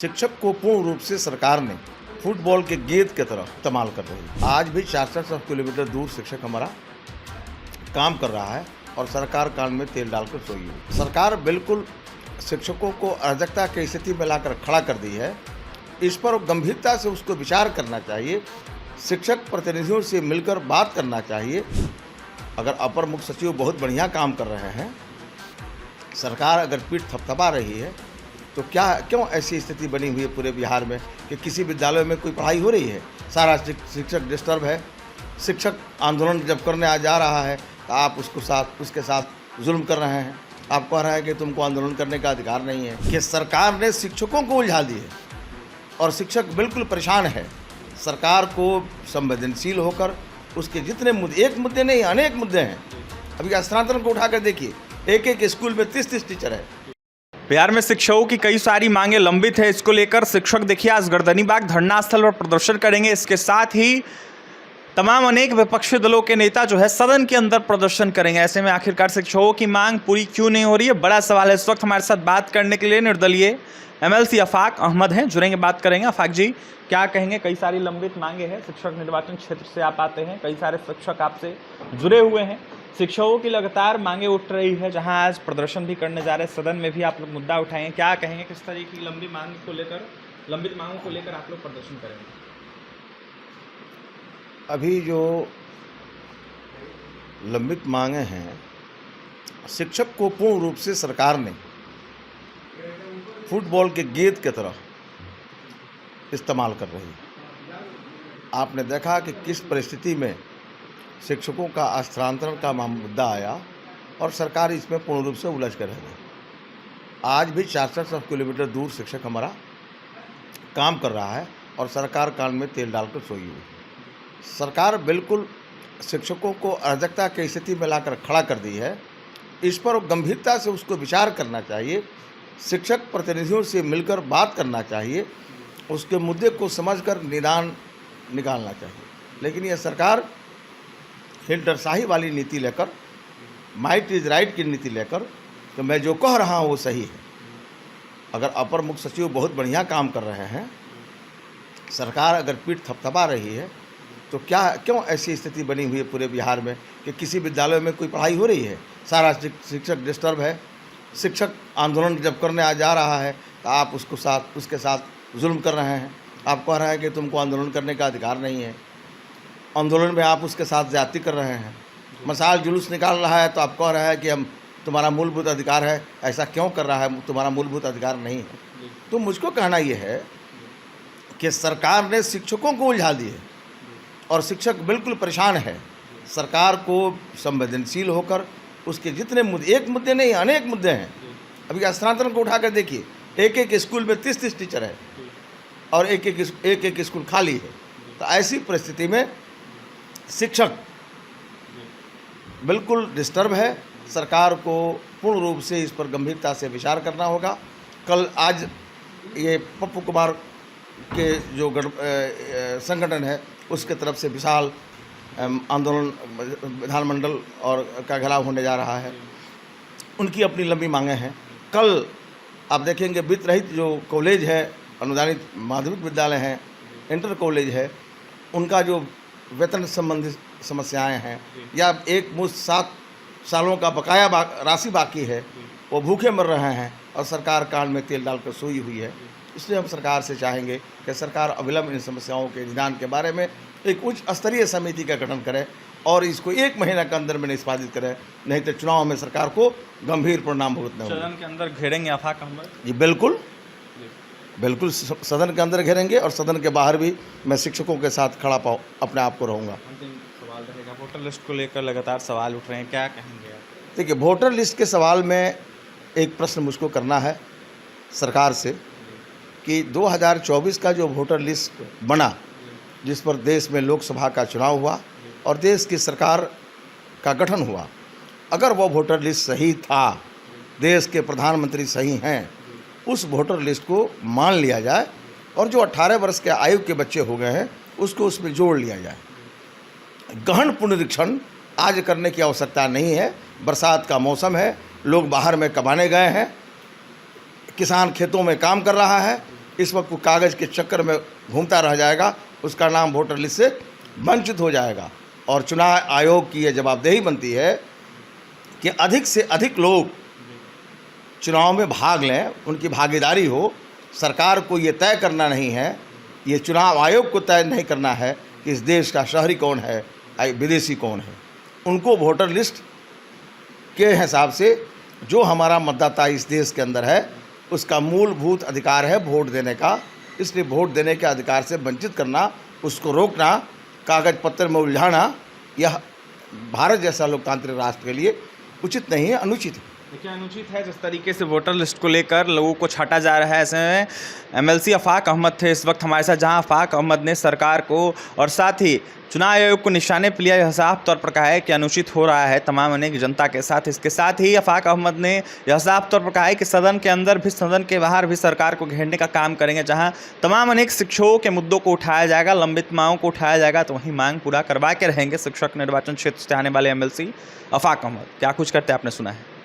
शिक्षक को पूर्ण रूप से सरकार ने फुटबॉल के गेंद की तरह इस्तेमाल कर रही है। आज भी 400 किलोमीटर दूर शिक्षक हमारा काम कर रहा है और सरकार कान में तेल डालकर सोई हुई। सरकार बिल्कुल शिक्षकों को अराजकता की स्थिति में लाकर खड़ा कर दी है। इस पर गंभीरता से उसको विचार करना चाहिए। शिक्षक प्रतिनिधियों से मिलकर बात करना चाहिए। अगर अपर मुख्य सचिव बहुत बढ़िया काम कर रहे हैं, सरकार अगर पीठ थपथपा रही है, तो क्यों ऐसी स्थिति बनी हुई है पूरे बिहार में कि किसी विद्यालय में कोई पढ़ाई हो रही है, सारा शिक्षक डिस्टर्ब है। शिक्षक आंदोलन जब करने जा रहा है तो आप उसके साथ जुल्म कर रहे हैं। आप कह रहे हैं कि तुमको आंदोलन करने का अधिकार नहीं है। कि सरकार ने शिक्षकों को उलझा दी है और शिक्षक बिल्कुल परेशान है। सरकार को संवेदनशील होकर उसके जितने मुद्दे, एक मुद्दे नहीं अनेक मुद्दे हैं। अभी स्थानांतरण को उठाकर देखिए, एक स्कूल में 30 टीचर है। बिहार में शिक्षकों की कई सारी मांगे लंबित है। इसको लेकर शिक्षक देखिए आज गर्दनीबाग धरना स्थल पर प्रदर्शन करेंगे। इसके साथ ही तमाम अनेक विपक्षी दलों के नेता जो है सदन के अंदर प्रदर्शन करेंगे। ऐसे में आखिरकार शिक्षकों की मांग पूरी क्यों नहीं हो रही है, बड़ा सवाल है। इस वक्त हमारे साथ बात करने के लिए निर्दलीय MLC आफाक अहमद हैं, जुड़ेंगे, बात करेंगे। आफाक जी, क्या कहेंगे? कई सारी लंबित मांगे हैं, शिक्षक निर्वाचन क्षेत्र से आप आते हैं, कई सारे शिक्षक आपसे जुड़े हुए हैं। शिक्षकों की लगातार मांगे उठ रही है, जहां आज प्रदर्शन भी करने जा रहे हैं, सदन में भी आप लोग मुद्दा उठाएंगे। क्या कहेंगे, किस तरह की लंबित मांगों को लेकर आप लोग प्रदर्शन करेंगे? अभी जो लंबित मांगे हैं, शिक्षक को पूर्ण रूप से सरकार ने फुटबॉल के गेंद की तरह इस्तेमाल कर रही है। आपने देखा कि किस परिस्थिति में शिक्षकों का स्थानांतरण का मुद्दा आया और सरकार इसमें पूर्ण रूप से उलझ कर रह गई। आज भी 400 किलोमीटर दूर शिक्षक हमारा काम कर रहा है और सरकार कान में तेल डालकर सोई हुई। सरकार बिल्कुल शिक्षकों को अराजकता की स्थिति में लाकर खड़ा कर दी है। इस पर गंभीरता से उसको विचार करना चाहिए। शिक्षक प्रतिनिधियों से मिलकर बात करना चाहिए। उसके मुद्दे को समझकर निदान निकालना चाहिए। लेकिन यह सरकार हिटलरशाही वाली नीति लेकर, माइट इज राइट की नीति लेकर, तो मैं जो कह रहा हूँ वो सही है। अगर अपर मुख्य सचिव बहुत बढ़िया काम कर रहे हैं, सरकार अगर पीठ थपथपा रही है, तो क्यों ऐसी स्थिति बनी हुई है पूरे बिहार में कि किसी विद्यालय में कोई पढ़ाई हो रही है, सारा शिक्षक डिस्टर्ब है। शिक्षक आंदोलन जब करने जा रहा है तो आप उसके साथ जुल्म कर रहे हैं। आप कह रहे हैं कि तुमको आंदोलन करने का अधिकार नहीं है। आंदोलन में आप उसके साथ ज्यादती कर रहे हैं। मसाल जुलूस निकाल रहा है तो आप कह रहे हैं कि हम तुम्हारा मूलभूत अधिकार है। ऐसा क्यों कर रहा है? तुम्हारा मूलभूत अधिकार नहीं है। तो मुझको कहना यह है कि सरकार ने शिक्षकों को उलझा दी है और शिक्षक बिल्कुल परेशान है। सरकार को संवेदनशील होकर उसके जितने मुद्दे, एक मुद्दे नहीं अनेक मुद्दे हैं। अभी स्थानांतरण को उठाकर देखिए, एक स्कूल में 30 टीचर है और एक स्कूल खाली है। तो ऐसी परिस्थिति में शिक्षक बिल्कुल डिस्टर्ब है। सरकार को पूर्ण रूप से इस पर गंभीरता से विचार करना होगा। आज ये पप्पू कुमार के जो संगठन है उसके तरफ से विशाल आंदोलन विधानमंडल और का घेराव होने जा रहा है। उनकी अपनी लंबी मांगे हैं। कल आप देखेंगे वित्त रहित जो कॉलेज है, अनुदानित माध्यमिक विद्यालय हैं, इंटर कॉलेज है, उनका जो वेतन संबंधित समस्याएं हैं या एक मुश्त 7 सालों का बकाया राशि बाकी है, वो भूखे मर रहे हैं और सरकार कान में तेल डालकर सोई हुई है। इसलिए हम सरकार से चाहेंगे कि सरकार अविलंब इन समस्याओं के निदान के बारे में एक उच्च स्तरीय समिति का गठन करे और इसको 1 महीना के अंदर में निष्पादित करे, नहीं तो चुनाव में सरकार को गंभीर परिणाम भुगतना होगा। सदन के अंदर घेरेंगे आफाक अहमद जी? बिल्कुल सदन के अंदर घेरेंगे और सदन के बाहर भी मैं शिक्षकों के साथ खड़ा अपने आप को रहूँगा। अंतिम सवाल रहेगा, वोटर लिस्ट को लेकर लगातार सवाल उठ रहे हैं, क्या कहेंगे आप? देखिए, वोटर लिस्ट के सवाल में एक प्रश्न मुझको करना है सरकार से कि 2024 का जो वोटर लिस्ट बना, जिस पर देश में लोकसभा का चुनाव हुआ और देश की सरकार का गठन हुआ, अगर वो वोटर लिस्ट सही था, देश के प्रधानमंत्री सही हैं, उस वोटर लिस्ट को मान लिया जाए और जो 18 वर्ष के आयु के बच्चे हो गए हैं उसको उसमें जोड़ लिया जाए। गहन पुनरीक्षण आज करने की आवश्यकता नहीं है। बरसात का मौसम है, लोग बाहर में कमाने गए हैं, किसान खेतों में काम कर रहा है, इस वक्त वो कागज़ के चक्कर में घूमता रह जाएगा, उसका नाम वोटर लिस्ट से वंचित हो जाएगा। और चुनाव आयोग की ये जवाबदेही बनती है कि अधिक से अधिक लोग चुनाव में भाग लें, उनकी भागीदारी हो। सरकार को ये तय करना नहीं है, ये चुनाव आयोग को तय नहीं करना है कि इस देश का शहरी कौन है, विदेशी कौन है। उनको वोटर लिस्ट के हिसाब से जो हमारा मतदाता इस देश के अंदर है उसका मूलभूत अधिकार है वोट देने का, इसलिए वोट देने के अधिकार से वंचित करना, उसको रोकना, कागज पत्र में उलझाना, यह भारत जैसा लोकतांत्रिक राष्ट्र के लिए उचित नहीं है, अनुचित है। देखिए, अनुचित है जिस तरीके से वोटर लिस्ट को लेकर लोगों को छाटा जा रहा है। ऐसे में एमएलसी अफाक अहमद थे इस वक्त हमारे साथ, जहां अफाक अहमद ने सरकार को और साथ ही चुनाव आयोग को निशाने पर लिया, यह साफ तौर पर कहा है कि अनुचित हो रहा है तमाम अनेक जनता के साथ। इसके साथ ही अफाक अहमद ने यह साफ तौर पर कहा है कि सदन के अंदर भी सदन के बाहर भी सरकार को घेरने का काम करेंगे, जहां तमाम अनेक शिक्षकों के मुद्दों को उठाया जाएगा, लंबित मांगों को उठाया जाएगा, तो वहीं मांग पूरा करवा के रहेंगे शिक्षक निर्वाचन क्षेत्र से आने वाले एमएलसी अफाक अहमद। क्या कुछ करते हैं आपने सुना है।